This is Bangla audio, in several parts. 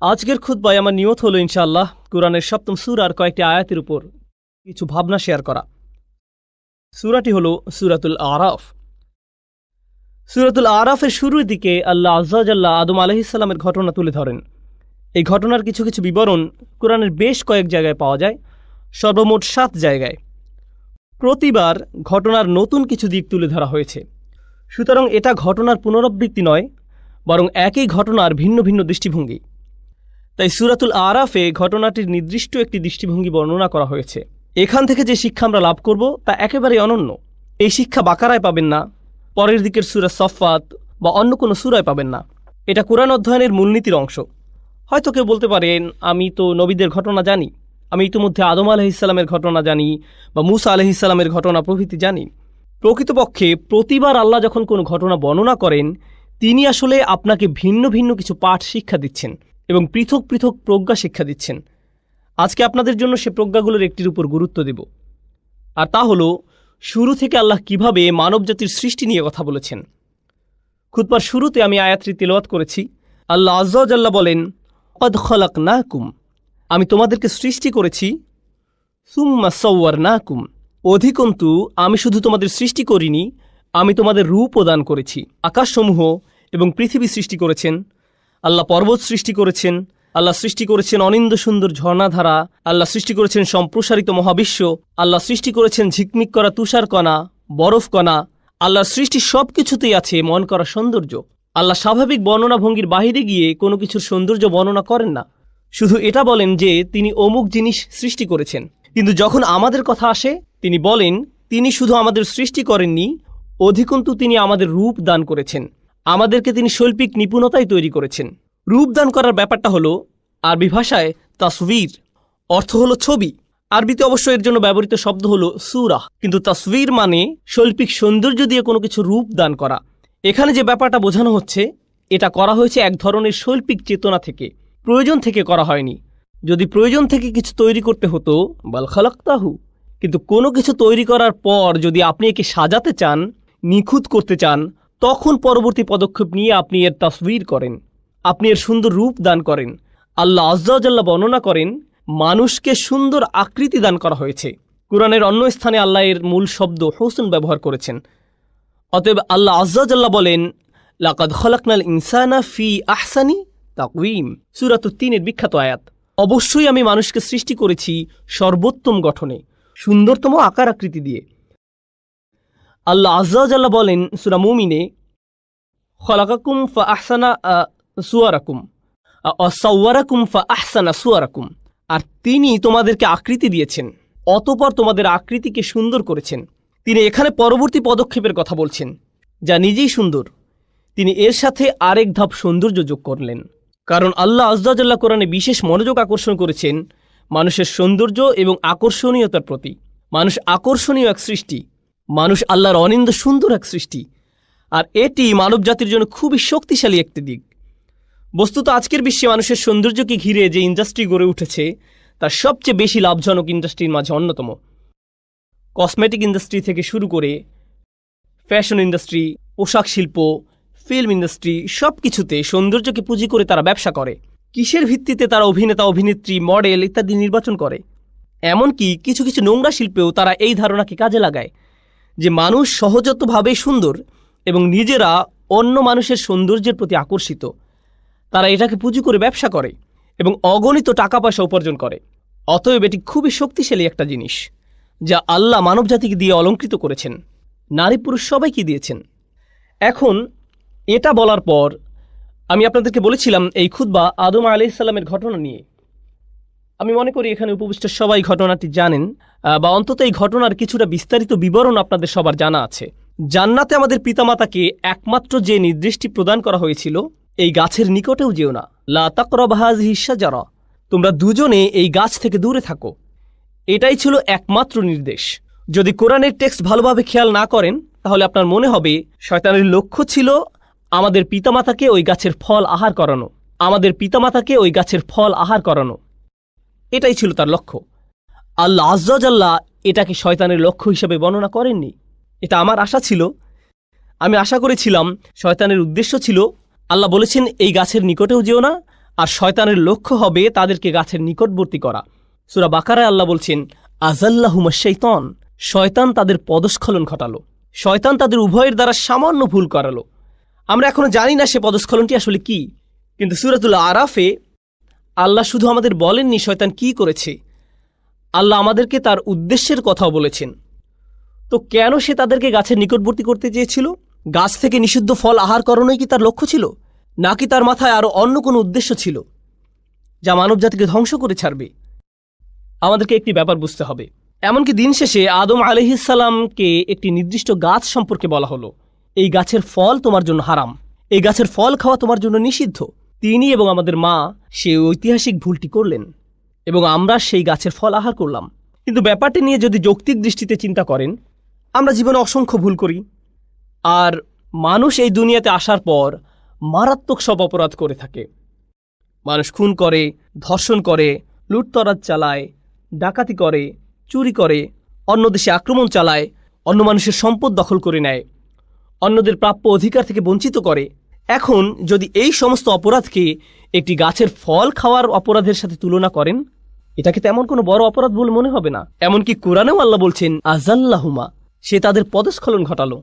আজকের খুতবায় আমার নিয়ত হলো ইনশাআল্লাহ কুরআনের সপ্তম সূরার কয়েকটি আয়াতের উপর কিছু ভাবনা শেয়ার করা। সূরাটি হলো সূরাতুল আরাফ। সূরাতুল আরাফের শুরুর দিকে আল্লাহ আযজা ওয়া জাল্লা আদম আলাইহিস সালামের ঘটনা তুলে ধরেন। এই ঘটনার কিছু কিছু বিবরণ কুরআনের বেশ কয়েক জায়গায় পাওয়া যায়, সর্বমোট 7 জায়গায়। প্রতিবার ঘটনার নতুন কিছু দিক তুলে ধরা হয়েছে। সুতরাং এটা ঘটনার পুনরাবৃত্তি নয়, বরং একই ঘটনার ভিন্ন ভিন্ন দৃষ্টিভঙ্গি। তাই সূরাতুল আরাফে ঘটনাটির নির্দিষ্ট একটি দৃষ্টিভঙ্গি বর্ণনা করা হয়েছে। এখান থেকে যে শিক্ষা আমরা লাভ করব তা একেবারেই অনন্য। এই শিক্ষা বাকারায় পাবেন না, পরের দিকের সূরা সফফাত বা অন্য কোনো সূরায় পাবেন না। এটা কোরআন অধ্যয়নের মূলনীতির অংশ। হয়তো কেউ বলতে পারেন, আমি তো নবীদের ঘটনা জানি, আমি ইতিমধ্যে আদম আলাইহিস সালামের ঘটনা জানি বা মূসা আলাইহিস সালামের ঘটনা প্রভৃতি জানি। প্রকৃতপক্ষে প্রতিবার আল্লাহ যখন কোনো ঘটনা বর্ণনা করেন, তিনি আসলে আপনাকে ভিন্ন ভিন্ন কিছু পাঠ শিক্ষা দিচ্ছেন এবং পৃথক পৃথক প্রজ্ঞা শিক্ষা দিচ্ছেন। আজকে আপনাদের জন্য সে প্রজ্ঞাগুলোর একটির উপর গুরুত্ব দেব, আর তা হলো শুরু থেকে আল্লাহ কিভাবে মানবজাতির সৃষ্টি নিয়ে কথা বলেছেন। খুতবার শুরুতে আমি আয়াতটি তিলাওয়াত করেছি। আল্লাহ আযজা ওয়া জাল্লা বলেন, ক্বাদ খালাকনাকুম, আমি তোমাদেরকে সৃষ্টি করেছি, সুম্মা সাওয়ারনাকুম, অধিকন্তু আমি শুধু তোমাদের সৃষ্টি করিনি, আমি তোমাদের রূপও দান করেছি। আকাশসমূহ এবং পৃথিবী সৃষ্টি করেছেন আল্লাহ, পর্বত সৃষ্টি করেছেন আল্লাহ, সৃষ্টি করেছেন অনিন্দ সুন্দর ঝর্ণাধারা, আল্লাহ সৃষ্টি করেছেন সম্প্রসারিত মহাবিশ্ব, আল্লাহ সৃষ্টি করেছেন ঝিকমিক করা তুষারকণা, বরফকণা। আল্লাহর সৃষ্টি সব কিছুতেই আছে মন করা সৌন্দর্য। আল্লাহ স্বাভাবিক বর্ণনা ভঙ্গির বাহিরে গিয়ে কোনো কিছুর সৌন্দর্য বর্ণনা করেন না, শুধু এটা বলেন যে তিনি অমুক জিনিস সৃষ্টি করেছেন। কিন্তু যখন আমাদের কথা আসে, তিনি বলেন তিনি শুধু আমাদের সৃষ্টি করেননি, অধিকন্তু তিনি আমাদের রূপ দান করেছেন, আমাদেরকে তিনি শৈল্পিক নিপুণতায় তৈরি করেছেন। রূপ দান করার ব্যাপারটা হলো আরবি ভাষায় তাসভির, অর্থ হলো ছবি। আরবিতে অবশ্য এর জন্য ব্যবহৃত শব্দ হলো সূরাহ, কিন্তু তাসভির মানে শৈল্পিক সৌন্দর্য দিয়ে কোনো কিছু রূপ দান করা। এখানে যে ব্যাপারটা বোঝানো হচ্ছে, এটা করা হয়েছে এক ধরনের শৈল্পিক চেতনা থেকে, প্রয়োজন থেকে করা হয়নি। যদি প্রয়োজন থেকে কিছু তৈরি করতে হতো, বাল খালাকতাহু, কিন্তু কোনো কিছু তৈরি করার পর যদি আপনি একে সাজাতে চান, নিখুঁত করতে চান, তখন পরবর্তী পদক্ষেপ নিয়ে আপনি এর তাসভির করেন, আপনি এর সুন্দর রূপ দান করেন। আল্লাহ আযজা ওয়া জাল্লা বর্ণনা করেন মানুষকে সুন্দর আকৃতি দান করা হয়েছে। কুরআনের অন্য স্থানে আল্লাহ এর মূল শব্দ হুসন ব্যবহার করেছেন। অতএব আল্লাহ আযজা ওয়া জাল্লা বলেন, লাকাদ খালাকনাল ইনসানা ফি আহসানি তাকওয়িম, সূরা ৩ এর বিখ্যাত আয়াত। অবশ্যই আমি মানুষকে সৃষ্টি করেছি সর্বোত্তম গঠনে, সুন্দরতম আকার আকৃতি দিয়ে। আল্লাহ আযজা ওয়া জাল্লা বলেন সূরা মুমিনে, খালাকাকুম ফা আহসানা সুওয়ারাকুম সাওয়ারাকুম ফা আহসানা সুওয়ারাকুম, আর তিনি তোমাদেরকে আকৃতি দিয়েছেন, অতঃপর তোমাদের আকৃতিকে সুন্দর করেছেন। তিনি এখানে পরবর্তী পদক্ষেপের কথা বলছেন, যা নিজেই সুন্দর। তিনি এর সাথে আরেক ধাপ সৌন্দর্য যোগ করলেন, কারণ আল্লাহ আযজা ওয়া জাল্লা কোরআনে বিশেষ মনোযোগ আকর্ষণ করেছেন মানুষের সৌন্দর্য এবং আকর্ষণীয়তার প্রতি। মানুষ আকর্ষণীয় এক সৃষ্টি, মানুষ আল্লাহর অনিন্দ সুন্দর এক সৃষ্টি, আর এটি মানব জাতির জন্য খুবই শক্তিশালী একটি দিক। বস্তুত আজকের বিশ্বে মানুষের সৌন্দর্যকে ঘিরে যে ইন্ডাস্ট্রি গড়ে উঠেছে, তার সবচেয়ে বেশি লাভজনক ইন্ডাস্ট্রির মাঝে অন্যতম। কসমেটিক ইন্ডাস্ট্রি থেকে শুরু করে ফ্যাশন ইন্ডাস্ট্রি, পোশাক শিল্প, ফিল্ম ইন্ডাস্ট্রি, সব কিছুতে সৌন্দর্যকে পুঁজি করে তারা ব্যবসা করে। কিসের ভিত্তিতে তারা অভিনেতা, অভিনেত্রী, মডেল ইত্যাদি নির্বাচন করে। এমনকি কিছু কিছু নোংরা শিল্পেও তারা এই ধারণাকে কাজে লাগায় যে মানুষ সহজাতভাবেই সুন্দর এবং নিজেরা অন্য মানুষের সৌন্দর্যের প্রতি আকর্ষিত। তারা এটাকে পুঁজি করে ব্যবসা করে এবং অগণিত টাকা পয়সা উপার্জন করে। অতএব এটি খুবই শক্তিশালী একটা জিনিস, যা আল্লাহ মানবজাতিকে দিয়ে অলঙ্কৃত করেছেন, নারী পুরুষ সবাইকে দিয়েছেন। এখন এটা বলার পর আমি আপনাদেরকে বলেছিলাম এই খুতবা আদম আলাইহিস সালামের ঘটনা নিয়ে। আমি মনে করি এখানে উপবিষ্ট সবাই ঘটনাটি জানেন, বা অন্তত এই ঘটনার কিছুটা বিস্তারিত বিবরণ আপনাদের সবার জানা আছে। জান্নাতে আমাদের পিতামাতাকে একমাত্র যে নির্দেশটি প্রদান করা হয়েছিল, এই গাছের নিকটেও যেও না, লা তাকরাবু হাযিহি শাজারা, তোমরা দুজনে এই গাছ থেকে দূরে থাকো। এটাই ছিল একমাত্র নির্দেশ। যদি কোরআনের টেক্সট ভালোভাবে খেয়াল না করেন, তাহলে আপনার মনে হবে শয়তানের লক্ষ্য ছিল আমাদের পিতামাতাকে ওই গাছের ফল আহার করানো, আমাদের পিতামাতাকে ওই গাছের ফল আহার করানো, এটাই ছিল তার লক্ষ্য। আল্লাহ আযজা ওয়া জাল্লা এটাকে শয়তানের লক্ষ্য হিসেবে বর্ণনা করেননি। এটা আমার আশা ছিল, আমি আশা করেছিলাম শয়তানের উদ্দেশ্য ছিল, আল্লাহ বলেছেন এই গাছের নিকটেও যেও না, আর শয়তানের লক্ষ্য হবে তাদেরকে গাছের নিকটবর্তী করা। সূরা বাকারায় আল্লাহ বলছেন, আযাল্লাহুমুশ শাইতান, শয়তান তাদের পদস্খলন ঘটালো, শয়তান তাদের উভয়ের দ্বারা সামান্য ভুল করালো। আমরা এখনো জানি না সে পদস্খলনটি আসলে কি, কিন্তু সূরাতুল আরাফে আল্লাহ শুধু আমাদের বলেননি শয়তান কি করেছে, আল্লাহ আমাদেরকে তার উদ্দেশ্যের কথাও বলেছেন। তো কেন সে তাদেরকে গাছের নিকটবর্তী করতে চেয়েছিল? গাছ থেকে নিষিদ্ধ ফল আহার করানোই কি তার লক্ষ্য ছিল, নাকি তার মাথায় আরও অন্য কোনো উদ্দেশ্য ছিল যা মানবজাতিকে ধ্বংস করে ছাড়বে? আমাদেরকে একটি ব্যাপার বুঝতে হবে। এমনকি দিন শেষে আদম আলাইহিসসালামকে একটি নির্দিষ্ট গাছ সম্পর্কে বলা হলো, এই গাছের ফল তোমার জন্য হারাম, এই গাছের ফল খাওয়া তোমার জন্য নিষিদ্ধ। তিনি এবং আমাদের মা সেই ঐতিহাসিক ভুলটি করলেন এবং আমরা সেই গাছের ফল আহার করলাম। কিন্তু ব্যাপারটি নিয়ে যদি যৌক্তিক দৃষ্টিতে চিন্তা করেন, আমরা জীবনে অসংখ্য ভুল করি, আর মানুষ এই দুনিয়াতে আসার পর মারাত্মক সব অপরাধ করে থাকে। মানুষ খুন করে, ধর্ষণ করে, লুটতরাজ চালায়, ডাকাতি করে, চুরি করে, অন্য দেশে আক্রমণ চালায়, অন্য মানুষের সম্পদ দখল করে নেয়, অন্যদের প্রাপ্য অধিকার থেকে বঞ্চিত করে। এখন যদি এই সমস্ত অপরাধকে একটি গাছের ফল খাওয়ার অপরাধের সাথে তুলনা করেন, এটাকে তেমন কোনো বড় অপরাধ বলে মনে হবে না। এমনকি কোরআনেও আল্লাহ বলছেন, আযাল্লাহুমা, সে তাদের পদস্খলন ঘটালো,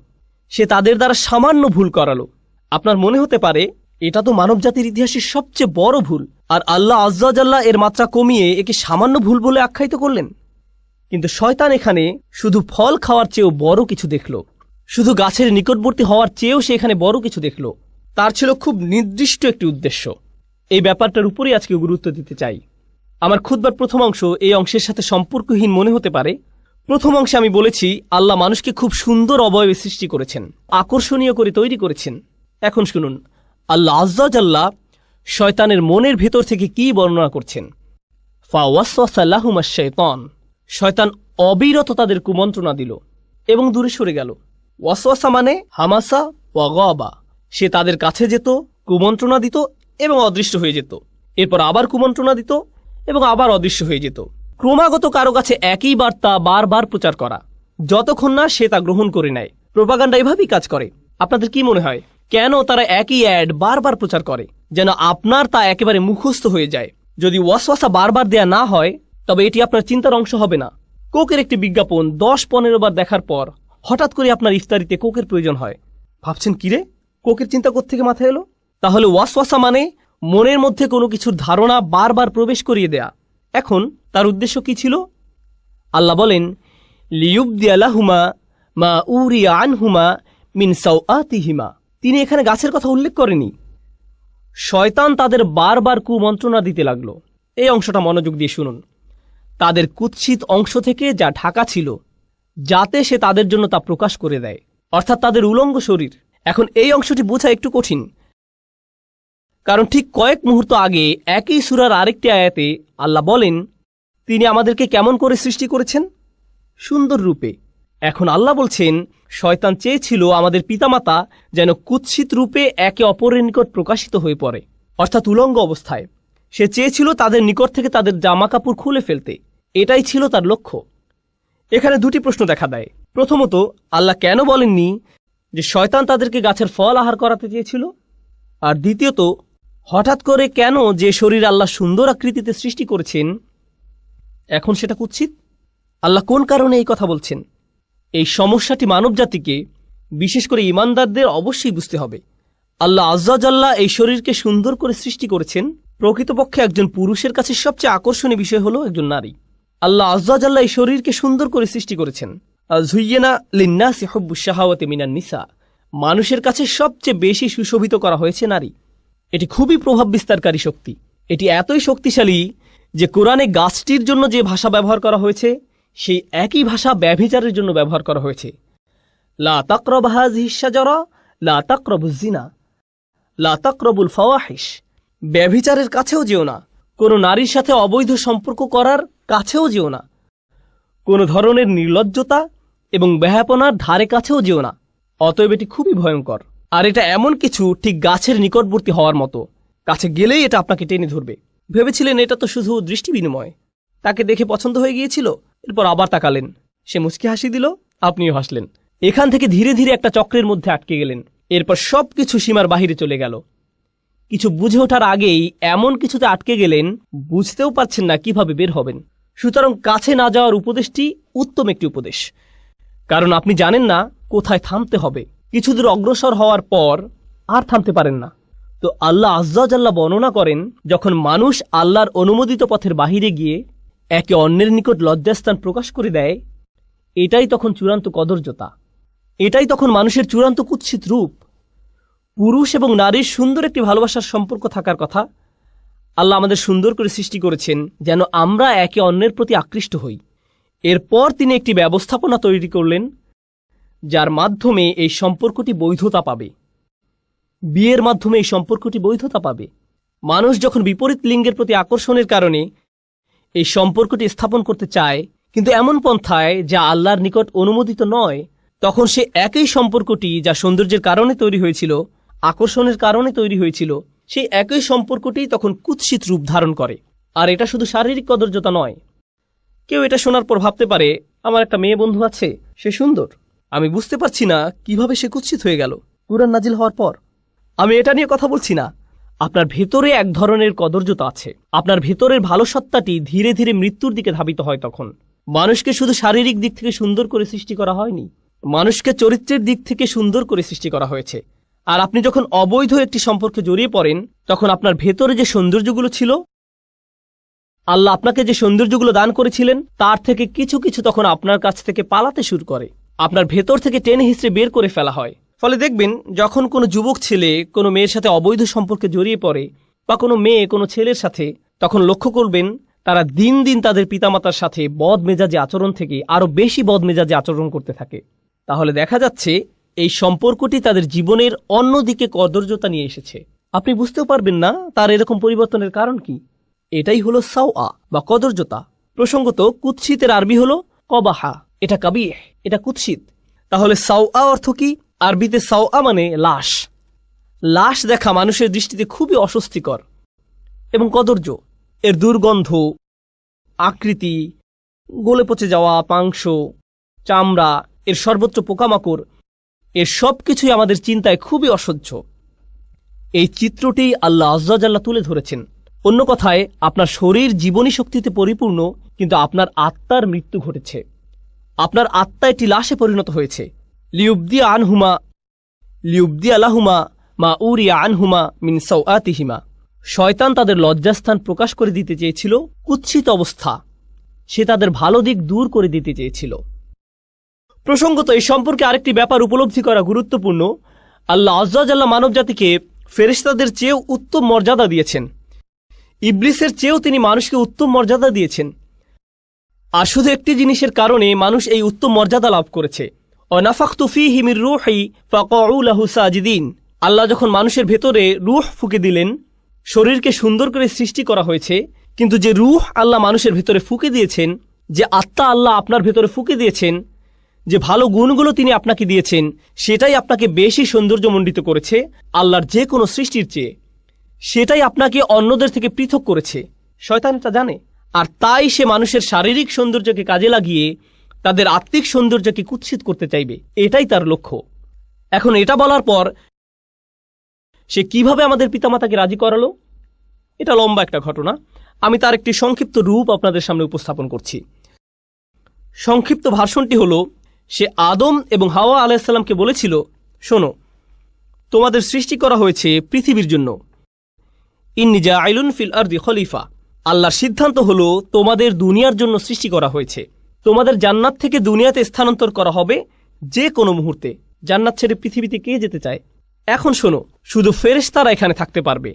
সে তাদের দ্বারা সামান্য ভুল করালো। আপনার মনে হতে পারে এটা তো মানবজাতির ইতিহাসের সবচেয়ে বড় ভুল, আর আল্লাহ আযজা ওয়া জাল্লা এর মাত্রা কমিয়ে একে সামান্য ভুল বলে আখ্যায়িত করলেন। কিন্তু শয়তান এখানে শুধু ফল খাওয়ার চেয়েও বড় কিছু দেখল, শুধু গাছের নিকটবর্তী হওয়ার চেয়েও সে এখানে বড় কিছু দেখল। তার ছিল খুব নির্দিষ্ট একটি উদ্দেশ্য। এই ব্যাপারটার উপরেই আজকে গুরুত্ব দিতে চাই। আমার খুতবার প্রথম অংশ এই অংশের সাথে সম্পর্কহীন মনে হতে পারে। প্রথম অংশে আমি বলেছি আল্লাহ মানুষকে খুব সুন্দর অবয়বে সৃষ্টি করেছেন, আকর্ষণীয় করে তৈরি করেছেন। এখন শুনুন আল্লাহ আযজা ওয়া জাল্লা শয়তানের মনের ভেতর থেকে কি বর্ণনা করছেন। ফাওয়াসওয়াসা লাহুমাশ শাইতান, শয়তান অবিরত তাদের কুমন্ত্রণা দিল এবং দূরে সরে গেল। ওয়াসওয়াসা মানে হামাসা ওয়া গাবা, সে তাদের কাছে যেত, কুমন্ত্রণা দিত এবং অদৃশ্য হয়ে যেত, এরপর আবার কুমন্ত্রণা দিত এবং আবার অদৃশ্য হয়ে যেত। ক্রমাগত কারো কাছে একই বার্তা বারবার প্রচার করা, যতক্ষণ না সে তা গ্রহণ করে নেয়। প্রোপাগান্ডা এভাবেই কাজ করে। আপনাদের কি মনে হয় কেন তারা একই অ্যাড বারবার প্রচার করে, যেন আপনার তা একেবারে মুখস্থ হয়ে যায়? যদি ওয়াসওয়াসা বারবার দেয়া না হয় তবে এটি আপনার চিন্তার অংশ হবে না। কোকের একটি বিজ্ঞাপন 10-15 বার দেখার পর হঠাৎ করে আপনার ইফতারিতে কোকের প্রয়োজন হয়। ভাবছেন কিরে, কোকের চিন্তা কোত্থেকে মাথায় এলো? তাহলে ওয়াসওয়াসা মানে মনের মধ্যে কোনো কিছুর ধারণা বারবার প্রবেশ করিয়ে দেয়া। এখন তার উদ্দেশ্য কি ছিল? আল্লাহ বলেন, লিয়ুবদিয়া লাহুমা মা উরিয়া আনহুমা মিন সাওআতিহিমা। তিনি এখানে গাছের কথা উল্লেখ করেনি। শয়তান তাদের বারবার কুমন্ত্রণা দিতে লাগলো। এই অংশটা মনোযোগ দিয়ে শুনুন। তাদের কুৎসিত অংশ থেকে যা ঢাকা ছিল, যাতে সে তাদের জন্য তা প্রকাশ করে দেয়, অর্থাৎ তাদের উলঙ্গ শরীর। এখন এই অংশটি বোঝা একটু কঠিন, কারণ ঠিক কয়েক মুহূর্ত আগে একই সূরার আরেকটি আয়াতে আল্লাহ বলেন তিনি আমাদেরকে কেমন করে সৃষ্টি করেছেন? সুন্দর রূপে। এখন আল্লাহ বলছেন শয়তান চেয়েছিল আমাদের পিতামাতা যেন কুৎসিত রূপে একে অপরের নিকট প্রকাশিত হয়ে পড়ে, অর্থাৎ উলঙ্গ অবস্থায়। সে চেয়েছিল তাদের নিকট থেকে তাদের জামা কাপড় খুলে ফেলতে। এটাই ছিল তার লক্ষ্য। এখানে দুটি প্রশ্ন দেখা দেয়। প্রথমত, আল্লাহ কেন বলেননি যে শয়তান তাদেরকে গাছের ফল আহার করাতে চেয়েছিল? আর দ্বিতীয়ত, হঠাৎ করে কেন যে শরীর আল্লাহ সুন্দর আকৃতিতে সৃষ্টি করেছেন এখন সেটা কুৎসিত? আল্লাহ কোন কারণে এই কথা বলছেন? এই সমস্যাটি মানবজাতিকে, বিশেষ করে ঈমানদারদের অবশ্যই বুঝতে হবে। আল্লাহ আযজা ওয়া জাল্লা এই শরীরকে সুন্দর করে সৃষ্টি করেছেন। প্রকৃতপক্ষে একজন পুরুষের কাছে সবচেয়ে আকর্ষণীয় বিষয় হলো একজন নারী। আল্লাহ আযজা ওয়া জাল্লা এই শরীরকে সুন্দর করে সৃষ্টি করেছেন। যুয়্যিনা লিন-নাসি হুব্বুশ শাহাওয়াতি মিনান নিসা, মানুষের কাছে সবচেয়ে বেশি সুশোভিত করা হয়েছে নারী। এটি খুবই প্রভাব বিস্তারকারী শক্তি। এটি এতই শক্তিশালী যে কোরআনে গাছটির জন্য যে ভাষা ব্যবহার করা হয়েছে সেই একই ভাষা ব্যভিচারের জন্য ব্যবহার করা হয়েছে। লা তাকরাবু হাযিহিশ শাজারা লা তাকরাবুজ জিনা লা তাকরাবুল ফাওয়াহিশ। ব্যভিচারের কাছেও যেও না, কোনো নারীর সাথে অবৈধ সম্পর্ক করার কাছেও যেও না, কোনো ধরনের নির্লজ্জতা এবং বেহায়াপনার ধারে কাছেও যেও না। অতএব এটি খুবই ভয়ঙ্কর। আর এটা এমন কিছু ঠিক গাছের নিকটবর্তী হওয়ার মতো, কাছে গেলেই এটা আপনাকে টেনে ধরবে। ভেবেছিলেন এটা তো শুধু দৃষ্টি বিনিময়, তাকে দেখে পছন্দ হয়ে গিয়েছিল, এরপর আবার তাকালেন, সে মুচকি হাসি দিল, আপনিও হাসলেন। এখান থেকে ধীরে ধীরে একটা চক্রের মধ্যে আটকে গেলেন। এরপর সবকিছু সীমার বাহিরে চলে গেল। কিছু বুঝে ওঠার আগেই এমন কিছুতে আটকে গেলেন, বুঝতেও পারছেন না কিভাবে বের হবেন। সুতরাং কাছে না যাওয়ার উপদেশটি উত্তম একটি উপদেশ, কারণ আপনি জানেন না কোথায় থামতে হবে। কিছু দূর অগ্রসর হওয়ার পর আর থামতে পারেন না। তো আল্লাহ আজ্জা জাল্লা বর্ণনা করেন, যখন মানুষ আল্লাহর অনুমোদিত পথের বাহিরে গিয়ে একে অন্যের নিকট লজ্জাস্থান প্রকাশ করে দেয়, এটাই তখন চূড়ান্ত কদর্যতা, এটাই তখন মানুষের চূড়ান্ত কুৎসিত রূপ। পুরুষ এবং নারীর সুন্দর একটি ভালোবাসার সম্পর্ক থাকার কথা। আল্লাহ আমাদের সুন্দর করে সৃষ্টি করেছেন যেন আমরা একে অন্যের প্রতি আকৃষ্ট হই। এরপর তিনি একটি ব্যবস্থাপনা তৈরি করলেন যার মাধ্যমে এই সম্পর্কটি বৈধতা পাবে। বিয়ের মাধ্যমে এই সম্পর্কটি বৈধতা পাবে। মানুষ যখন বিপরীত লিঙ্গের প্রতি আকর্ষণের কারণে এই সম্পর্কটি স্থাপন করতে চায়, কিন্তু এমন পন্থায় যা আল্লাহর নিকট অনুমোদিত নয়, তখন সে একই সম্পর্কটি যা সৌন্দর্যের কারণে তৈরি হয়েছিল, আকর্ষণের কারণে তৈরি হয়েছিল, সেই একই সম্পর্কটি তখন কুৎসিত রূপ ধারণ করে। আর এটা শুধু শারীরিক কদর্যতা নয়। কেউ এটা শোনার পর ভাবতে পারে, আমার একটা মেয়ে বন্ধু আছে, সে সুন্দর, আমি বুঝতে পারছি না কিভাবে সে কুৎসিত হয়ে গেল কুরআন নাজিল হওয়ার পর। আমি এটা নিয়ে কথা বলছি না। আপনার ভেতরে এক ধরনের কদর্যতা আছে। আপনার ভেতরের ভালো সত্তাটি ধীরে ধীরে মৃত্যুর দিকে ধাবিত হয়। তখন মানুষকে শুধু শারীরিক দিক থেকে সুন্দর করে সৃষ্টি করা হয়নি, মানুষকে চরিত্রের দিক থেকে সুন্দর করে সৃষ্টি করা হয়েছে। আর আপনি যখন অবৈধ একটি সম্পর্কে জড়িয়ে পড়েন, তখন আপনার ভেতরে যে সৌন্দর্যগুলো ছিল, আল্লাহ আপনাকে যে সৌন্দর্যগুলো দান করেছিলেন, তার থেকে কিছু কিছু তখন আপনার কাছ থেকে পালাতে শুরু করে। আপনার ভেতর থেকে টেনে হিঁচড়ে বের করে ফেলা হয়। ফলে দেখবেন, যখন কোনো যুবক ছেলে কোনো মেয়ের সাথে অবৈধ সম্পর্কে জড়িয়ে পড়ে, বা কোনো মেয়ে কোনো ছেলের সাথে, তখন লক্ষ্য করবেন তারা দিন দিন তাদের পিতামাতার সাথে বদমেজাজি আচরণ থেকে আরও বেশি বদমেজাজি আচরণ করতে থাকে। তাহলে দেখা যাচ্ছে এই সম্পর্কটি তাদের জীবনের অন্যদিকে কদর্যতা নিয়ে এসেছে। আপনি বুঝতেও পারবেন না তার এরকম পরিবর্তনের কারণ কি। এটাই হলো সাওয়া বা কদর্যতা। প্রসঙ্গত, কুৎসিতের আরবি হলো কবাহা, এটা কাবিহ, এটা কুৎসিত। তাহলে সাওয়া অর্থ কি? আরবিতে সাওয়া মানে লাশ। লাশ দেখা মানুষের দৃষ্টিতে খুবই অস্বস্তিকর এবং কদর্য। এর দুর্গন্ধ, আকৃতি, গলে পচে যাওয়া মাংস, চামড়া, এর সর্বত্র পোকামাকড়, এর সব কিছুই আমাদের চিন্তায় খুবই অসহ্য। এই চিত্রটি আল্লাহ আজ্জা জাল্লা তুলে ধরেছেন। অন্য কথায়, আপনার শরীর জীবনী শক্তিতে পরিপূর্ণ, কিন্তু আপনার আত্মার মৃত্যু ঘটেছে। আপনার আত্মা একটি লাশে পরিণত হয়েছে। লিউবদি আলাহুমা মা উরিয়া আনহুমা মিন সাওআতিহিমা। শয়তান তাদের লজ্জাস্থান প্রকাশ করে দিতে চেয়েছিল, কুৎসিত অবস্থা। সে তাদের ভালো দিক দূর করে দিতে চেয়েছিল। প্রসঙ্গত, এই সম্পর্কে আরেকটি ব্যাপার উপলব্ধি করা গুরুত্বপূর্ণ। আল্লাহ আজ্জা জাল্লা মানব জাতিকে ফেরেশতাদের চেয়েও উত্তম মর্যাদা দিয়েছেন। ইবলিসের চেয়েও তিনি মানুষকে উত্তম মর্যাদা দিয়েছেন। আর শুধু একটি জিনিসের কারণে মানুষ এই উত্তম মর্যাদা লাভ করেছে। অনাফাখতু ফীহি মির রূহি ফাকাউ লাহু সাজিদিন। আল্লাহ যখন মানুষের ভেতরে রূহ ফুঁকে দিলেন, শরীরকে সুন্দর করে সৃষ্টি করা হয়েছে, কিন্তু যে রূহ আল্লাহ মানুষের ভেতরে ফুঁকে দিয়েছেন, যে আত্মা আল্লাহ আপনার ভেতরে ফুঁকে দিয়েছেন, যে ভালো গুণগুলো তিনি আপনাকে দিয়েছেন, সেটাই আপনাকে বেশি সৌন্দর্যমণ্ডিত করেছে আল্লাহর যে কোনো সৃষ্টির চেয়ে। সেটাই আপনাকে অন্যদের থেকে পৃথক করেছে। শয়তান এটা জানে, আর তাই সে মানুষের শারীরিক সৌন্দর্যকে কাজে লাগিয়ে তাদের আত্মিক সৌন্দর্যকে কুৎসিত করতে চাইবে। এটাই তার লক্ষ্য। এখন এটা বলার পর সে কিভাবে আমাদের পিতামাতাকে রাজি করালো, এটা লম্বা একটা ঘটনা। আমি তার একটি সংক্ষিপ্ত রূপ আপনাদের সামনে উপস্থাপন করছি। সংক্ষিপ্ত ভার্সনটি হলো, সে আদম এবং হাওয়া আলাইহিসসালামকে বলেছিল, শোনো, তোমাদের সৃষ্টি করা হয়েছে পৃথিবীর জন্য। ইন্নী জাইলুন ফিল আরদি খলিফা। আল্লাহর সিদ্ধান্ত হলো তোমাদের দুনিয়ার জন্য সৃষ্টি করা হয়েছে। তোমাদের জান্নাত থেকে দুনিয়াতে স্থানান্তর করা হবে যে কোনো মুহূর্তে। জান্নাত ছেড়ে পৃথিবীতে কে যেতে চায়? এখন শোনো, শুধু ফেরেশতারা এখানে থাকতে পারবে।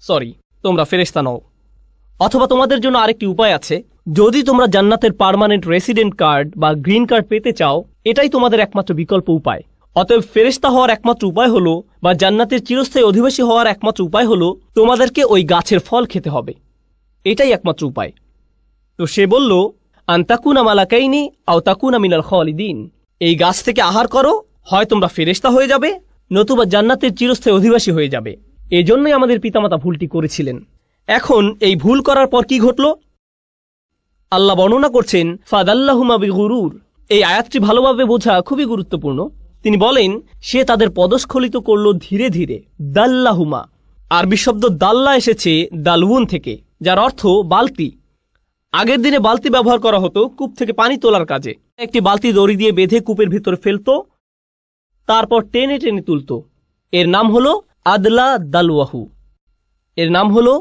সরি, তোমরা ফেরেশতা নও। অথবা তোমাদের জন্য আরেকটি উপায় আছে। যদি তোমরা জান্নাতের পার্মানেন্ট রেসিডেন্ট কার্ড বা গ্রিন কার্ড পেতে চাও, এটাই তোমাদের একমাত্র বিকল্প উপায়। অতএব ফেরেশতা হওয়ার একমাত্র উপায় হলো, বা জান্নাতের চিরস্থায়ী অধিবাসী হওয়ার একমাত্র উপায় হলো, তোমাদেরকে ওই গাছের ফল খেতে হবে। এটাই একমাত্র উপায়। তো সে বলল, আনতাকুনা মালাকাইনি আও তাকুনা মিনাল খালিদিন। এই গাছ থেকে আহার করো, হয় তোমরা ফেরেশতা হয়ে যাবে, নতুবা জান্নাতের চিরস্থায়ী অধিবাসী হয়ে যাবে। এজন্যই আমাদের পিতামাতা ভুলটি করেছিলেন। এখন এই ভুল করার পর কি ঘটল? আল্লাহ বর্ণনা করছেন, ফাদাল্লাহুমা বিগুরুর। এই আয়াতটি ভালোভাবে বোঝা খুবই গুরুত্বপূর্ণ। তিনি বলেন, সে তাদের পদস্খলিত করল ধীরে ধীরে। দাল্লাহুমা আরবি শব্দ দাল্লা এসেছে দালউন থেকে, যার অর্থ বালতি। আগের দিনে বালতি ব্যবহার করা হতো কূপ থেকে পানি তোলার কাজে। একটি বালতি দড়ি দিয়ে বেঁধে কূপের ভিতরে ফেলতো, তারপর টেনে টেনে তুলত। এর নাম হলো আদলা দালওয়াহু। এর নাম হলো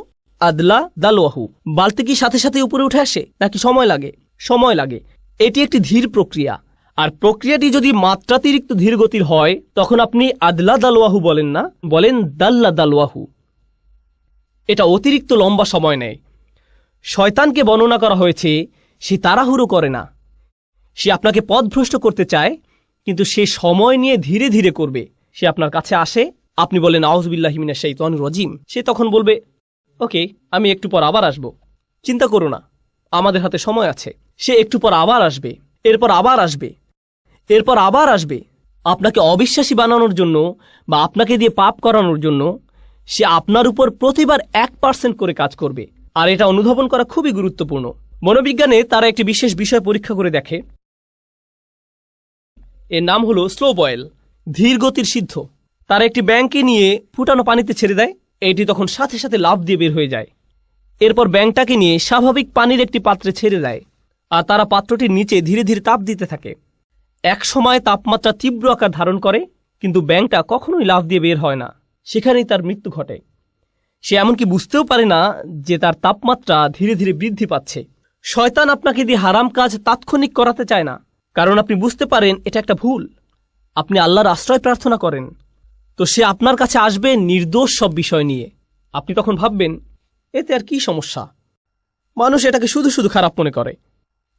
আদলা দালওয়াহু। বালতি কি সাথে সাথে উপরে উঠে আসে নাকি সময় লাগে? সময় লাগে। এটি একটি ধীর প্রক্রিয়া, আর প্রক্রিয়াটি যদি মাত্রাতিরিক্ত ধীর গতির হয় তখন আপনি আদলা দালওয়াহু বলেন না, বলেন দাল্লা দালওয়াহু। এটা অতিরিক্ত লম্বা সময় নেয়। শয়তানকে বর্ণনা করা হয়েছে সে তাড়াহুড়ো করে না, সে আপনাকে পথভ্রষ্ট করতে চায়, কিন্তু সে সময় নিয়ে ধীরে ধীরে করবে। সে আপনার কাছে আসে, আপনি বলেন আউযু বিল্লাহি মিনাশ শাইতানির রাজিম, সে তখন বলবে ওকে, আমি একটু পর আবার আসব, চিন্তা করো না, আমাদের হাতে সময় আছে। সে একটু পর আবার আসবে, এরপর আবার আসবে, এরপর আবার আসবে। আপনাকে অবিশ্বাসী বানানোর জন্য বা আপনাকে দিয়ে পাপ করানোর জন্য সে আপনার উপর প্রতিবার 1% করে কাজ করবে। আর এটা অনুধাবন করা খুবই গুরুত্বপূর্ণ। মনোবিজ্ঞানে তারা একটি বিশেষ বিষয় পরীক্ষা করে দেখে, এর নাম হলো স্লো বয়েল, ধীর গতির সিদ্ধ। তারা একটি ব্যাঙকে নিয়ে ফুটানো পানিতে ছেড়ে দেয়, এটি তখন সাথে সাথে লাফ দিয়ে বের হয়ে যায়। এরপর ব্যাঙটাকে নিয়ে স্বাভাবিক পানির একটি পাত্রে ছেড়ে দেয়, আর তারা পাত্রটির নিচে ধীরে ধীরে তাপ দিতে থাকে। এক সময় তাপমাত্রা তীব্র আকার ধারণ করে, কিন্তু ব্যাঙটা কখনোই লাফ দিয়ে বের হয় না, সেখানেই তার মৃত্যু ঘটে। সে এমনকি বুঝতেও পারে না যে তার তাপমাত্রা ধীরে ধীরে বৃদ্ধি পাচ্ছে। শয়তান আপনাকে দিয়ে হারাম কাজ তাৎক্ষণিক করাতে চায় না, কারণ আপনি বুঝতে পারেন এটা একটা ভুল। আপনি আল্লাহর আশ্রয় প্রার্থনা করেন, তো সে আপনার কাছে আসবে নির্দোষ সব বিষয় নিয়ে। আপনি তখন ভাববেন এতে আর কি সমস্যা, মানুষ এটাকে শুধু শুধু খারাপ মনে করে,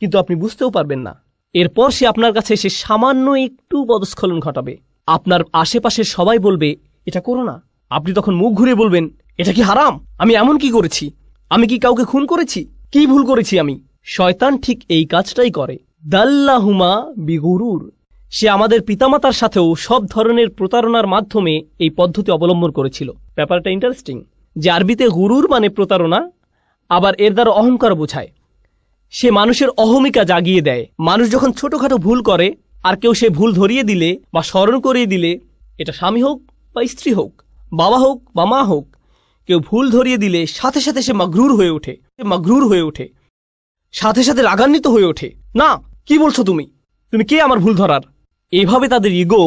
কিন্তু আপনি বুঝতেও পারবেন না। এরপর সে আপনার কাছে এসে সামান্য একটু পদস্খলন ঘটাবে। আপনার আশেপাশের সবাই বলবে এটা করো না। আপনি তখন মুখ ঘুরিয়ে বলবেন এটা কি হারাম? আমি এমন কি করেছি? আমি কি কাউকে খুন করেছি? কি ভুল করেছি আমি? শয়তান ঠিক এই কাজটাই করে। দাল্লাহুমা বিগুরুর। সে আমাদের পিতামাতার সাথেও সব ধরনের প্রতারণার মাধ্যমে এই পদ্ধতি অবলম্বন করেছিল। ব্যাপারটা ইন্টারেস্টিং যে আরবিতে গুরুর মানে প্রতারণা, আবার এর দ্বারা অহংকার বোঝায়। সে মানুষের অহমিকা জাগিয়ে দেয়। মানুষ যখন ছোটখাটো ভুল করে আর কেউ সে ভুল ধরিয়ে দিলে বা স্মরণ করিয়ে দিলে, এটা স্বামী হোক বা স্ত্রী হোক, বাবা হোক বা মা হোক, কেউ ভুল ধরিয়ে দিলে সাথে সাথে সে মাগরুর হয়ে ওঠে, সাথে সাথে রাগান্বিত হয়ে ওঠে। না, কি বলছো তুমি? তুমি কে আমার ভুল ধরার? এভাবে তাদের ইগো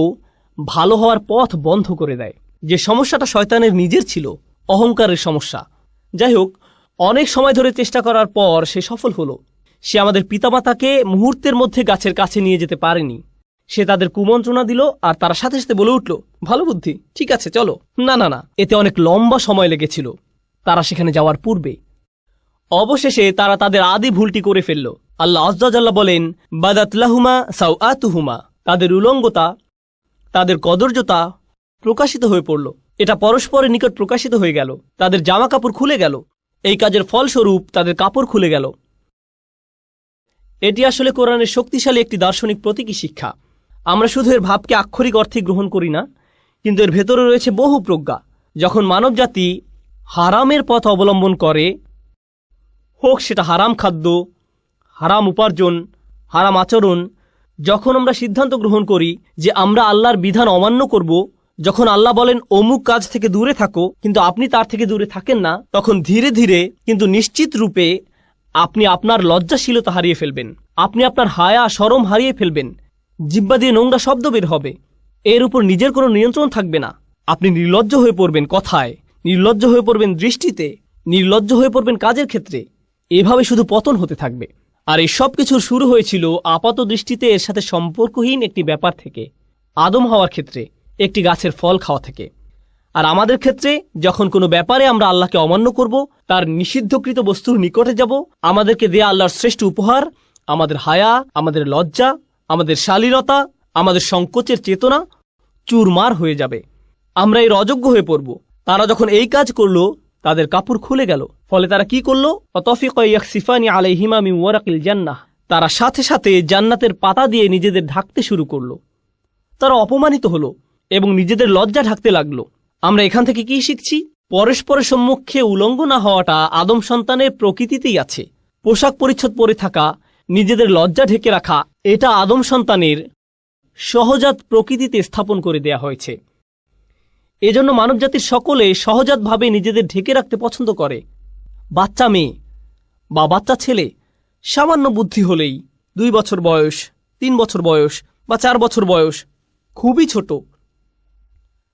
ভালো হওয়ার পথ বন্ধ করে দেয়। যে সমস্যাটা শয়তানের নিজের ছিল, অহংকারের সমস্যা। যাই হোক, অনেক সময় ধরে চেষ্টা করার পর সে সফল হলো। সে আমাদের পিতামাতাকে মুহূর্তের মধ্যে গাছের কাছে নিয়ে যেতে পারেনি। সে তাদের কুমন্ত্রণা দিল, আর তারা সাথে সাথে বলে উঠল ভালো বুদ্ধি, ঠিক আছে চলো। না না না, এতে অনেক লম্বা সময় লেগেছিল তারা সেখানে যাওয়ার পূর্বে। অবশেষে তারা তাদের আদি ভুলটি করে ফেলল। আল্লাহ আযজা জাল্লা বলেন বাদাত লাহুমা সাওআতুহুমা। তাদের উলঙ্গতা, তাদের কদর্যতা প্রকাশিত হয়ে পড়ল। এটা পরস্পরের নিকট প্রকাশিত হয়ে গেল। তাদের জামা কাপড় খুলে গেল। এই কাজের ফলস্বরূপ তাদের কাপড় খুলে গেল। এটি আসলে কোরআনের শক্তিশালী একটি দার্শনিক প্রতীকী শিক্ষা। আমরা শুধু এর ভাবকে আক্ষরিক অর্থে গ্রহণ করি না, কিন্তু এর ভেতরে রয়েছে বহু প্রজ্ঞা। যখন মানবজাতি হারামের পথ অবলম্বন করে, হোক সেটা হারাম খাদ্য, হারাম উপার্জন, হারাম আচরণ, যখন আমরা সিদ্ধান্ত গ্রহণ করি যে আমরা আল্লাহর বিধান অমান্য করব, যখন আল্লাহ বলেন অমুক কাজ থেকে দূরে থাকো কিন্তু আপনি তার থেকে দূরে থাকেন না, তখন ধীরে ধীরে কিন্তু নিশ্চিত রূপে আপনি আপনার লজ্জাশীলতা হারিয়ে ফেলবেন। আপনি আপনার হায়া শরম হারিয়ে ফেলবেন। জিহ্বা দিয়ে নোংরা শব্দ বের হবে। এর উপর নিজের কোনো নিয়ন্ত্রণ থাকবে না। আপনি নির্লজ্জ হয়ে পড়বেন কথায়, নির্লজ্জ হয়ে পড়বেন দৃষ্টিতে, নির্লজ্জ হয়ে পড়বেন কাজের ক্ষেত্রে। এভাবে শুধু পতন হতে থাকবে। আর এই সব কিছুর শুরু হয়েছিল আপাত দৃষ্টিতে এর সাথে সম্পর্কহীন একটি ব্যাপার থেকে, আদম হওয়ার ক্ষেত্রে একটি গাছের ফল খাওয়া থেকে। আর আমাদের ক্ষেত্রে যখন কোনো ব্যাপারে আমরা আল্লাহকে অমান্য করব, তার নিষিদ্ধকৃত বস্তুর নিকটে যাব, আমাদেরকে দেয়া আল্লাহর শ্রেষ্ঠ উপহার, আমাদের হায়া, আমাদের লজ্জা, আমাদের শালীনতা, আমাদের সংকোচের চেতনা চুরমার হয়ে যাবে। আমরা এর অযোগ্য হয়ে পড়ব। তারা যখন এই কাজ করলো, তাদের কাপড় খুলে গেল। ফলে তারা কি করলো? অতফিকা ইয়াখসিফানি আলাইহিমা মিন ওয়ারাকিল জান্নাহ। তারা সাথে সাথে জান্নাতের পাতা দিয়ে নিজেদের ঢাকতে শুরু করলো। তারা অপমানিত হলো এবং নিজেদের লজ্জা ঢাকতে লাগলো। আমরা এখান থেকে কি শিখছি? পরস্পরের সম্মুখে উলঙ্গ না হওয়াটা আদম সন্তানের প্রকৃতিতেই আছে। পোশাক পরিচ্ছদ পরে থাকা, নিজেদের লজ্জা ঢেকে রাখা, এটা আদম সন্তানের সহজাত প্রকৃতিতে স্থাপন করে দেয়া হয়েছে। এজন্য মানবজাতির সকলে সহজাতভাবে নিজেদের ঢেকে রাখতে পছন্দ করে। বাচ্চা মেয়ে বা বাচ্চা ছেলে সামান্য বুদ্ধি হলেই 2 বছর বয়স, 3 বছর বয়স বা 4 বছর বয়স, খুবই ছোট,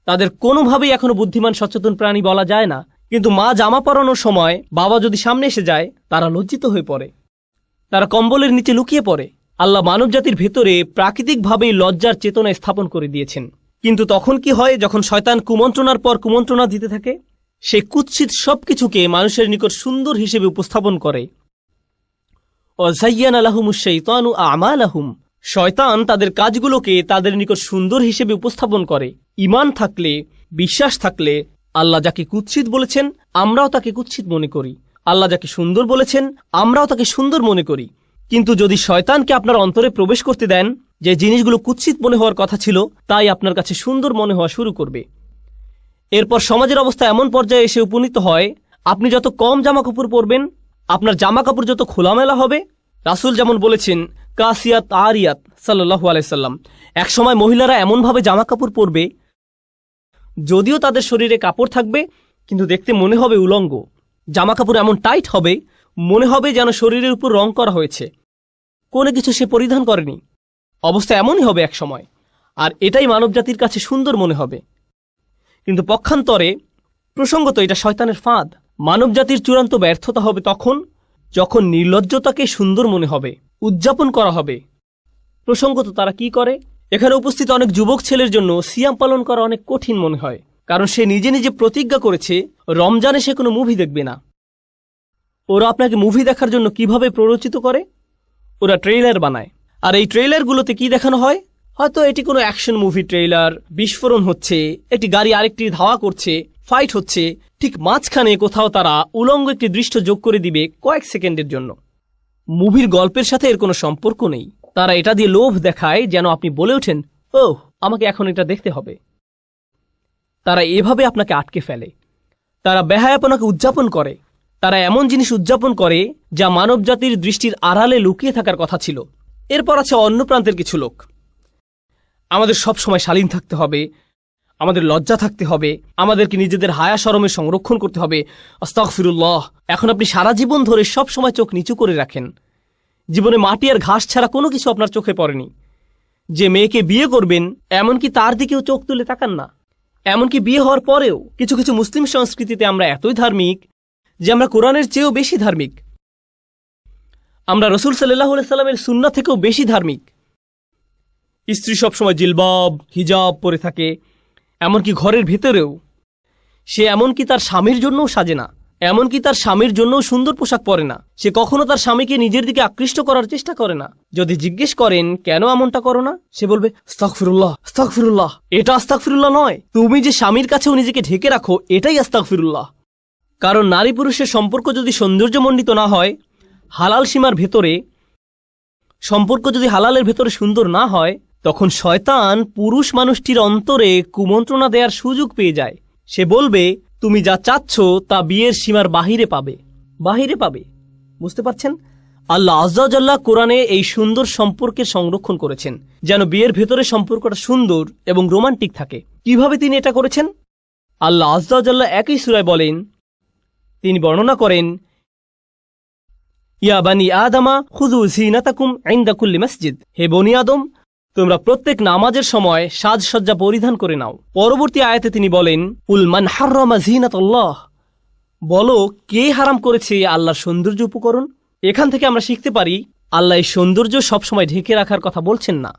তাদের কোনোভাবেই এখনো বুদ্ধিমান সচেতন প্রাণী বলা যায় না। কিন্তু মা জামা পরানোর সময় বাবা যদি সামনে এসে যায়, তারা লজ্জিত হয়ে পড়ে, তারা কম্বলের নিচে লুকিয়ে পড়ে। আল্লাহ মানবজাতির ভেতরে প্রাকৃতিকভাবেই লজ্জার চেতনা স্থাপন করে দিয়েছেন। কিন্তু তখন কি হয়, যখন শয়তান কুমন্ত্রণার পর কুমন্ত্রণা দিতে থাকে, সে কুৎসিত সবকিছুকে মানুষের নিকট সুন্দর হিসেবে উপস্থাপন করে। ওয়াযায়্যানা লাহুমুশ শাইতানু আমালাহুম, শয়তান তাদের কাজগুলোকে তাদের নিকট সুন্দর হিসেবে উপস্থাপন করে। ঈমান থাকলে, বিশ্বাস থাকলে আল্লাহ যাকে কুৎসিত বলেছেন আমরাও তাকে কুৎসিত মনে করি, আল্লাহ যাকে সুন্দর বলেছেন আমরাও তাকে সুন্দর মনে করি। কিন্তু যদি শয়তানকে আপনার অন্তরে প্রবেশ করতে দেন, যে জিনিসগুলো কুৎসিত মনে হওয়ার কথা ছিল তাই আপনার কাছে সুন্দর মনে হওয়া শুরু করবে। এরপর সমাজের অবস্থা এমন পর্যায়ে এসে উপনীত হয়, আপনি যত কম জামাকাপড় পরবেন, আপনার জামাকাপড় যত খোলামেলা হবে। রাসূল যেমন বলেছেন, কাসিয়াত আরিয়াত সাল্লাল্লাহু আলাইহি সাল্লাম, এক সময় মহিলারা এমনভাবে জামাকাপড় পরবে, যদিও তাদের শরীরে কাপড় থাকবে কিন্তু দেখতে মনে হবে উলঙ্গ। জামাকাপড় এমন টাইট হবে, মনে হবে যেন শরীরের উপর রং করা হয়েছে, কোনো কিছু সে পরিধান করেনি। অবস্থা এমনই হবে এক সময়, আর এটাই মানবজাতির কাছে সুন্দর মনে হবে। কিন্তু পক্ষান্তরে প্রসঙ্গত এটা শয়তানের ফাঁদ। মানবজাতির চূড়ান্ত ব্যর্থতা হবে তখন যখন নির্লজ্জতাকে সুন্দর মনে হবে, উদযাপন করা হবে। প্রসঙ্গত তারা কি করে, এখানে উপস্থিত অনেক যুবক ছেলের জন্য সিয়াম পালন করা অনেক কঠিন মনে হয়, কারণ সে নিজে নিজে প্রতিজ্ঞা করেছে রমজানে সে কোনো মুভি দেখবে না। ওরা আপনাকে মুভি দেখার জন্য কিভাবে প্ররোচিত করে, ওরা ট্রেইলার বানায়। আর এই ট্রেইলারগুলোতে কি দেখানো হয়, হয়তো এটি কোনো অ্যাকশন মুভি ট্রেইলার, বিস্ফোরণ হচ্ছে, একটি গাড়ি আরেকটি ধাওয়া করছে, ফাইট হচ্ছে, ঠিক মাঝখানে কোথাও তারা উলঙ্গ একটি দৃশ্য যোগ করে দিবে কয়েক সেকেন্ডের জন্য। মুভির গল্পের সাথে এর কোনো সম্পর্ক নেই। তারা এটা দিয়ে লোভ দেখায় যেন আপনি বলে ওঠেন, ওহ আমাকে এখন এটা দেখতে হবে। তারা এভাবে আপনাকে আটকে ফেলে। তারা বেহায়াপনাকে উদযাপন করে। তারা এমন জিনিস উদযাপন করে যা মানবজাতির দৃষ্টির আড়ালে লুকিয়ে থাকার কথা ছিল। এরপর আছে অন্য প্রান্তের কিছু লোক, আমাদের সব সময় শালীন থাকতে হবে, আমাদের লজ্জা থাকতে হবে, আমাদেরকে নিজেদের হায়া শরমের সংরক্ষণ করতে হবে। আস্তাগফিরুল্লাহ। এখন আপনি সারা জীবন ধরে সব সময় চোখ নিচু করে রাখেন, জীবনে মাটি আর ঘাস ছাড়া কোনো কিছু আপনার চোখে পড়েনি। যে মেয়েকে বিয়ে করবেন এমনকি তার দিকেও চোখ তুলে তাকান না। এমনকি বিয়ে হওয়ার পরেও কিছু কিছু মুসলিম সংস্কৃতিতে আমরা এতই ধার্মিক যে আমরা কোরআনের চেয়েও বেশি ধার্মিক, আমরা রাসূল সাল্লাল্লাহু আলাইহি সাল্লামের সুন্নাহ থেকেও বেশি ধার্মিক। স্ত্রী সবসময় জিলবাব হিজাব পরে থাকে, এমনকি ঘরের ভেতরেও সে এমনকি তার স্বামীর জন্যও সাজে না, এমনকি তার স্বামীর জন্যও সুন্দর পোশাক পরে না। সে কখনো তার স্বামীকে নিজের দিকে আকৃষ্ট করার চেষ্টা করে না। যদি জিজ্ঞেস করেন কেন এমনটা করো না, সে বলবে আস্তাগফিরুল্লাহ আস্তাগফিরুল্লাহ। এটা আস্তাগফিরুল্লাহ নয়, তুমি যে স্বামীর কাছেও নিজেকে ঢেকে রাখো এটাই আস্তাগফিরুল্লাহ। কারণ নারী পুরুষের সম্পর্ক যদি সৌন্দর্যমণ্ডিত না হয়, হালাল সীমার ভেতরে সম্পর্ক যদি হালালের ভেতরে সুন্দর না হয়, তখন শয়তান পুরুষ মানুষটির অন্তরে কুমন্ত্রণা দেওয়ার সুযোগ পেয়ে যায়। সে বলবে তুমি যা চাচ্ছ তা বিয়ের সীমার বাহিরে পাবে। বুঝতে পারছেন? আল্লাহ আযজা ওয়া জাল্লা কোরআনে এই সুন্দর সম্পর্কের সংরক্ষণ করেছেন যেন বিয়ের ভেতরে সম্পর্কটা সুন্দর এবং রোমান্টিক থাকে। কিভাবে তিনি এটা করেছেন? আল্লাহ আযজা ওয়া জাল্লা একই সূরায় বলেন, তিনি বর্ণনা করেন, ইয়া বানি আদমা খুযু যিনাতাকুম ইনদা কুল্লি মসজিদ, হে বনি আদম তোমরা প্রত্যেক নামাজের সময় সাজসজ্জা পরিধান করে নাও। পরবর্তী আয়াতে তিনি বলেন, কুল মান হাররামা যিনাতাল্লাহ, বলো কে হারাম করেছে আল্লাহর সৌন্দর্য উপকরণ। এখান থেকে আমরা শিখতে পারি আল্লাহ এই সৌন্দর্য সবসময় ঢেকে রাখার কথা বলছেন না।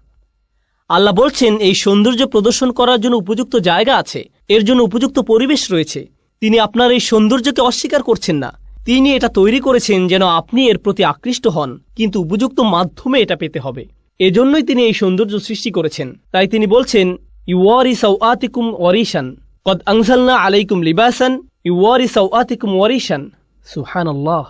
আল্লাহ বলছেন এই সৌন্দর্য প্রদর্শন করার জন্য উপযুক্ত জায়গা আছে, এর জন্য উপযুক্ত পরিবেশ রয়েছে। তিনি আপনার এই সৌন্দর্যকে অস্বীকার করছেন না, তিনি এটা তৈরি করেছেন যেন আপনি এর প্রতি আকৃষ্ট হন, কিন্তু উপযুক্ত মাধ্যমে এটা পেতে হবে। এজন্যই তিনি এই সৌন্দর্য সৃষ্টি করেছেন। তাই তিনি বলছেন, ইউওয়ারি সাওআতিকুম ওয়ারিশান কদ আনজালনা আলাইকুম লিবাসান ইউওয়ারি সাওআতিকুম ওয়ারিশান। সুবহানাল্লাহ।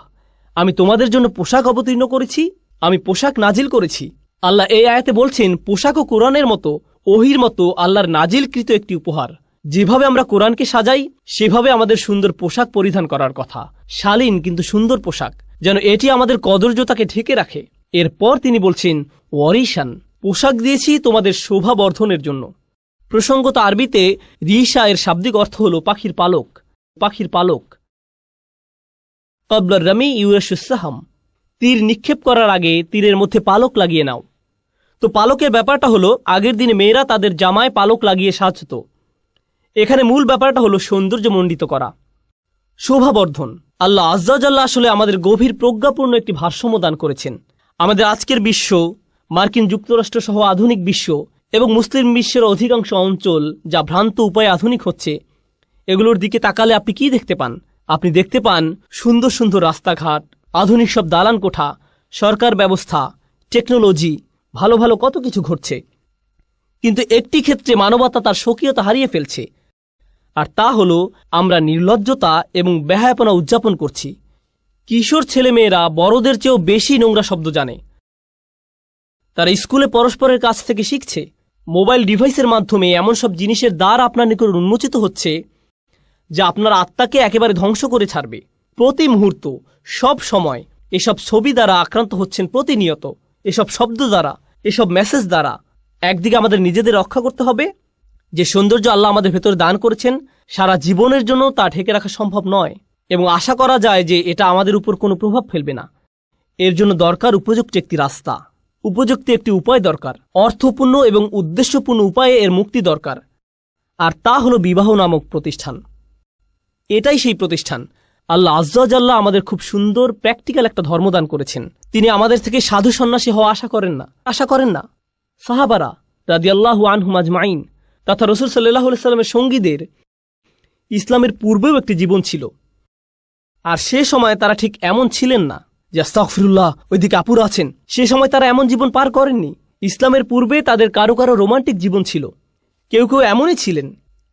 আমি তোমাদের জন্য পোশাক অবতীর্ণ করেছি, আমি পোশাক নাজিল করেছি। আল্লাহ এই আয়াতে বলছেন পোশাকও কোরআনের মতো, ওহির মতো আল্লাহর নাজিলকৃত একটি উপহার। যেভাবে আমরা কোরআনকে সাজাই সেভাবে আমাদের সুন্দর পোশাক পরিধান করার কথা, শালীন কিন্তু সুন্দর পোশাক, যেন এটি আমাদের কদর্যতাকে ঢেকে রাখে। এরপর তিনি বলছেন ওয়ারিশান, পোশাক দিয়েছি তোমাদের শোভা বর্ধনের জন্য। প্রসঙ্গত আরবিতে রিশা এর শাব্দিক অর্থ হল পাখির পালক। পাখির পালক। ক্বাবলা রামি ইউরাশুস সাহাম, তীর নিক্ষেপ করার আগে তীরের মধ্যে পালক লাগিয়ে নাও। তো পালকের ব্যাপারটা হলো আগের দিনে মেয়েরা তাদের জামায় পালক লাগিয়ে সাজত। এখানে মূল ব্যাপারটা হলো সৌন্দর্যমণ্ডিত করা, শোভাবর্ধন। আল্লাহ আজ্জা ওয়া জাল্লা আসলে আমাদের গভীর প্রজ্ঞাপূর্ণ একটি ভারসাম্য দান করেছেন। আমাদের আজকের বিশ্ব, মার্কিন যুক্তরাষ্ট্র সহ আধুনিক বিশ্ব এবং মুসলিম বিশ্বের অধিকাংশ অঞ্চল যা ভ্রান্ত উপায়ে আধুনিক হচ্ছে, এগুলোর দিকে তাকালে আপনি কি দেখতে পান? আপনি দেখতে পান সুন্দর সুন্দর রাস্তাঘাট, আধুনিক সব দালান কোঠা, সরকার ব্যবস্থা, টেকনোলজি, ভালো ভালো কত কিছু ঘটছে। কিন্তু একটি ক্ষেত্রে মানবতা তার স্বকীয়তা হারিয়ে ফেলছে, আর তা হলো আমরা নির্লজ্জতা এবং বেহায়াপনা উদযাপন করছি। কিশোর ছেলেমেয়েরা বড়দের চেয়েও বেশি নোংরা শব্দ জানে। তারা স্কুলে পরস্পরের কাছ থেকে শিখছে। মোবাইল ডিভাইসের মাধ্যমে এমন সব জিনিসের দ্বার আপনার নিকট উন্মোচিত হচ্ছে যা আপনার আত্মাকে একেবারে ধ্বংস করে ছাড়বে। প্রতি মুহূর্ত, সব সময় এসব ছবি দ্বারা আক্রান্ত হচ্ছেন প্রতিনিয়ত, এসব শব্দ দ্বারা, এসব মেসেজ দ্বারা। একদিকে আমাদের নিজেদের রক্ষা করতে হবে। যে সৌন্দর্য আল্লাহ আমাদের ভেতরে দান করেছেন, সারা জীবনের জন্য তা ঢেকে রাখা সম্ভব নয়, এবং আশা করা যায় যে এটা আমাদের উপর কোনো প্রভাব ফেলবে না। এর জন্য দরকার উপযুক্ত একটি রাস্তা, উপযুক্ত একটি উপায় দরকার, অর্থপূর্ণ এবং উদ্দেশ্যপূর্ণ উপায়ে এর মুক্তি দরকার। আর তা হলো বিবাহ নামক প্রতিষ্ঠান। এটাই সেই প্রতিষ্ঠান। আল্লাহ আজ্জা ওয়া জাল্লা আমাদের খুব সুন্দর প্র্যাকটিক্যাল একটা ধর্মদান করেছেন। তিনি আমাদের থেকে সাধু সন্ন্যাসী হওয়া আশা করেন না। সাহাবারা রাদিয়াল্লাহু আনহুম আজমাইন তথা রাসূল সাল্লাল্লাহু আলাইহি সাল্লামের সঙ্গীদের ইসলামের পূর্বেও একটি জীবন ছিল, আর সে সময় তারা ঠিক এমন ছিলেন না যে আস্তাগফিরুল্লাহ ওইদিকে আপুরা আছেন। সে সময় তারা এমন জীবন পার করেননি। ইসলামের পূর্বে তাদের কারো কারো রোমান্টিক জীবন ছিল, কেউ কেউ এমনই ছিলেন।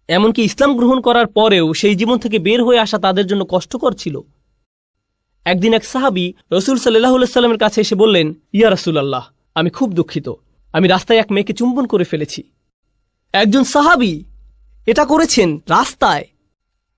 এমনকি ইসলাম গ্রহণ করার পরেও সেই জীবন থেকে বের হয়ে আসা তাদের জন্য কষ্টকর ছিল। একদিন এক সাহাবী রাসূল সাল্লাল্লাহু আলাইহি সাল্লামের কাছে এসে বললেন, ইয়া রাসূলুল্লাহ, আমি খুব দুঃখিত, আমি রাস্তায় এক মেয়েকে চুম্বন করে ফেলেছি। একজন সাহাবী এটা করেছেন রাস্তায়।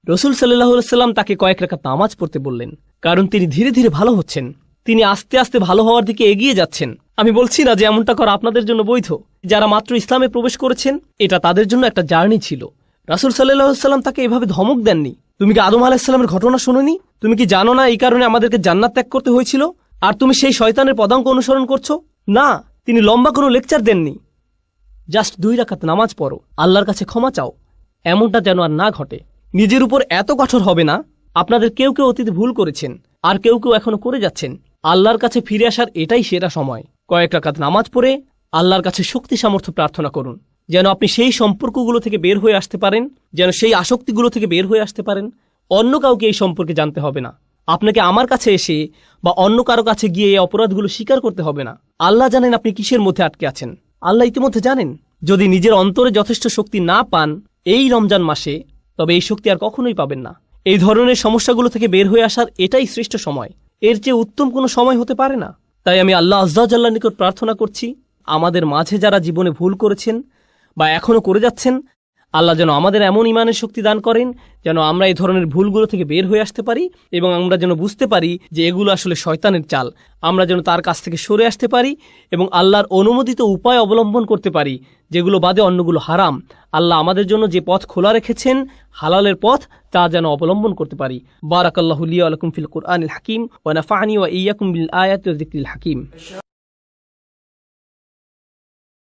রাসূল সাল্লাল্লাহু আলাইহি সাল্লাম তাকে কয়েক রাকাত নামাজ পড়তে বললেন, কারণ তিনি ধীরে ধীরে ভালো হচ্ছেন, তিনি আস্তে আস্তে ভালো হওয়ার দিকে এগিয়ে যাচ্ছেন। আমি বলছি না যে এমনটা করা আপনাদের জন্য বৈধ। যারা মাত্র ইসলামে প্রবেশ করেছেন, এটা তাদের জন্য একটা জার্নি ছিল। রাসূল সাল্লাল্লাহু আলাইহি সাল্লাম তাকে এভাবে ধমক দেননি। তুমি কি আদম আলাইহিস সালামের ঘটনা শোনোনি? তুমি কি জানো না এই কারণে আমাদেরকে জান্নাত ত্যাগ করতে হয়েছিল, আর তুমি সেই শয়তানের পদাঙ্ক অনুসরণ করছো? না, তিনি লম্বা কোনো লেকচার দেননি। জাস্ট 2 রাকাত নামাজ পড়ো, আল্লাহর কাছে ক্ষমা চাও, এমনটা যেন আর না ঘটে। নিজের উপর এত কঠোর হবে না। আপনাদের কেউ কেউ অতীতে ভুল করেছেন, আর কেউ কেউ এখনো করে যাচ্ছেন। আল্লাহর কাছে ফিরে আসার এটাই সেরা সময়। কয়েক রাকাত নামাজ পড়ে আল্লাহর কাছে শক্তি সামর্থ্য প্রার্থনা করুন, যেন আপনি সেই সম্পর্কগুলো থেকে বের হয়ে আসতে পারেন, যেন সেই আসক্তিগুলো থেকে বের হয়ে আসতে পারেন। অন্য কাউকে এই সম্পর্কে জানতে হবে না। আপনাকে আমার কাছে এসে বা অন্য কারো কাছে গিয়ে এই অপরাধগুলো স্বীকার করতে হবে না। আল্লাহ জানেন আপনি কিসের মধ্যে আটকে আছেন। আল্লাহ ইতিমধ্যে জানেন। যদি নিজের অন্তরে যথেষ্ট শক্তি না পান এই রমজান মাসে, তবে এই শক্তি আর কখনোই পাবেন না। এই ধরনের সমস্যাগুলো থেকে বের হয়ে আসার এটাই শ্রেষ্ঠ সময়। এর চেয়ে উত্তম কোনো সময় হতে পারে না। তাই আমি আল্লাহ আজ্জা ওয়া জাল্লার নিকট প্রার্থনা করছি, আমাদের মাঝে যারা জীবনে ভুল করেছেন বা এখনো করে যাচ্ছেন, আল্লাহ যেন আমাদের এমন ইমানের শক্তি দান করেন যেন আমরা এই ধরনের ভুলগুলো থেকে বের হয়ে আসতে পারি, এবং আমরা যেন বুঝতে পারি যে এগুলো আসলে শয়তানের চাল। আমরা যেন তার কাছ থেকে সরে আসতে পারি এবং আল্লাহর অনুমোদিত উপায় অবলম্বন করতে পারি, যেগুলো বাদে অন্যগুলো হারাম। আল্লাহ আমাদের জন্য যে পথ খোলা রেখেছেন, হালালের পথ, তা যেন অবলম্বন করতে পারি। বারাকাল্লাহু লি ওয়া লাকুম ফিল কুরআনিল হাকিম ওয়া নাফা'নি ওয়া ইয়্যাকুম বিল আয়াতি ওয়া যিকরিল হাকিম।